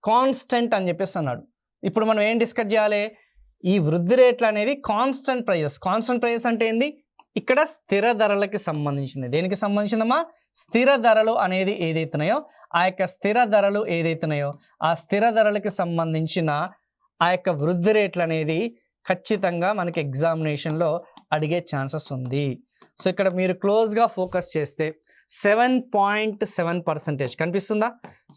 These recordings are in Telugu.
కాన్స్టెంట్ అని చెప్పేసి అన్నాడు. ఇప్పుడు మనం ఏం డిస్కస్ చేయాలి? ఈ వృద్ధి రేట్లు అనేది కాన్స్టెంట్ ప్రైజెస్ అంటే ఏంది? ఇక్కడ స్థిర ధరలకి సంబంధించింది. దేనికి సంబంధించిందమ్మా? స్థిర ధరలు అనేది ఏదైతున్నాయో ఆ యొక్క స్థిర ధరలు ఏదైతున్నాయో ఆ స్థిర ధరలకి సంబంధించిన ఆ యొక్క వృద్ధి రేట్లు అనేది ఖచ్చితంగా మనకి ఎగ్జామినేషన్లో అడిగే ఛాన్సెస్ ఉంది. సో ఇక్కడ మీరు క్లోజ్గా ఫోకస్ చేస్తే 7.7% కనిపిస్తుందా?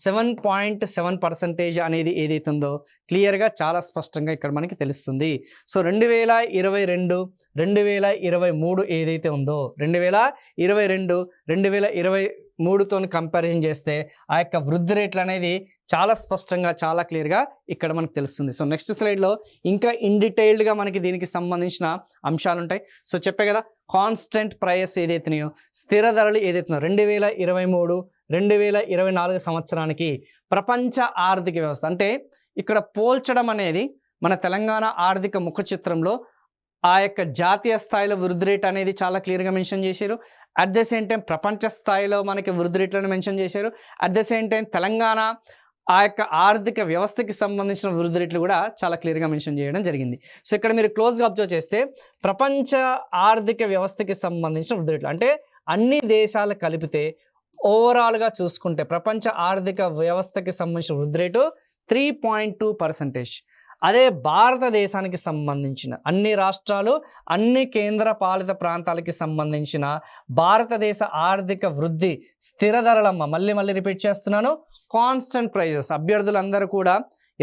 7.7% అనేది ఏదైతుందో క్లియర్గా చాలా స్పష్టంగా ఇక్కడ మనకి తెలుస్తుంది. సో 2022 2023 ఏదైతే ఉందో 2022 2023తో కంపారిజన్ చేస్తే ఆ యొక్క వృద్ధి రేట్లు అనేది చాలా స్పష్టంగా చాలా క్లియర్గా ఇక్కడ మనకు తెలుస్తుంది. సో నెక్స్ట్ స్లైడ్లో ఇంకా ఇన్ డీటెయిల్డ్గా మనకి దీనికి సంబంధించిన అంశాలు ఉంటాయి. సో చెప్పే కదా, కాన్స్టెంట్ ప్రైస్ ఏదైతున్నాయో స్థిర ధరలు ఏదైతున్నాయో 2023 2024 సంవత్సరానికి ప్రపంచ ఆర్థిక వ్యవస్థ అంటే ఇక్కడ పోల్చడం అనేది మన తెలంగాణ ఆర్థిక ముఖ చిత్రంలో ఆ యొక్క జాతీయ స్థాయిలో వృద్ధి రేట్ అనేది చాలా క్లియర్గా మెన్షన్ చేశారు. అట్ ద సేమ్ టైం ప్రపంచ స్థాయిలో మనకి వృద్ధి రేట్లను మెన్షన్ చేశారు. At the same time Telangana ఆ యొక్క ఆర్థిక వ్యవస్థకి సంబంధించిన వృద్ధి రేట్లు కూడా చాలా క్లియర్గా మెన్షన్ చేయడం జరిగింది. సో ఇక్కడ మీరు క్లోజ్గా అబ్జర్వ్ చేస్తే ప్రపంచ ఆర్థిక వ్యవస్థకి సంబంధించిన వృద్ధి రేట్లు అంటే అన్ని దేశాలు కలిపితే ఓవరాల్గా చూసుకుంటే ప్రపంచ ఆర్థిక వ్యవస్థకి సంబంధించిన వృద్ధి రేటు 3.2%. అదే భారతదేశానికి సంబంధించిన అన్ని రాష్ట్రాలు అన్ని కేంద్ర పాలిత ప్రాంతాలకి సంబంధించిన భారతదేశ ఆర్థిక వృద్ధి స్థిర ధరలమ్మ మళ్ళీ రిపీట్ చేస్తున్నాను, కాన్స్టెంట్ ప్రైజెస్. అభ్యర్థులందరూ కూడా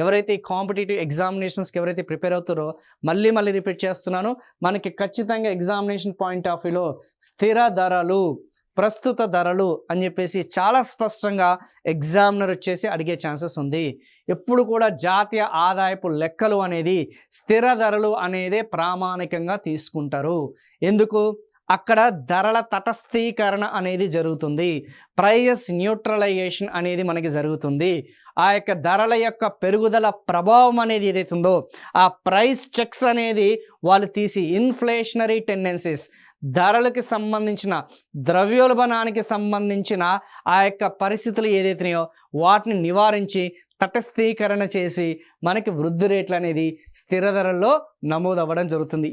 ఎవరైతే ఈ కాంపిటేటివ్ ఎగ్జామినేషన్స్కి ఎవరైతే ప్రిపేర్ అవుతారో మళ్ళీ రిపీట్ చేస్తున్నాను, మనకి ఖచ్చితంగా ఎగ్జామినేషన్ పాయింట్ ఆఫ్ వ్యూలో స్థిర ధరలు ప్రస్తుత ధరలు అని చెప్పేసి చాలా స్పష్టంగా ఎగ్జామినర్ వచ్చేసి అడిగే ఛాన్సెస్ ఉంది. ఎప్పుడు కూడా జాతీయ ఆదాయపు లెక్కలు అనేది స్థిర ధరలు అనేదే ప్రామాణికంగా తీసుకుంటారు. ఎందుకు? అక్కడ ధరల తటస్థీకరణ అనేది జరుగుతుంది, ప్రైస్ న్యూట్రలైజేషన్ అనేది మనకి జరుగుతుంది. ఆ యొక్క ధరల యొక్క పెరుగుదల ప్రభావం అనేది ఏదైతుందో ఆ ప్రైస్ చెక్స్ అనేది వాళ్ళు తీసి ఇన్ఫ్లేషనరీ టెండెన్సీస్ ధరలకు సంబంధించిన ద్రవ్యోల్బణానికి సంబంధించిన ఆ యొక్క పరిస్థితులు ఏదైతున్నాయో వాటిని నివారించి తటస్థీకరణ చేసి మనకి వృద్ధి రేట్లు అనేది స్థిర ధరల్లో నమోదవ్వడం జరుగుతుంది.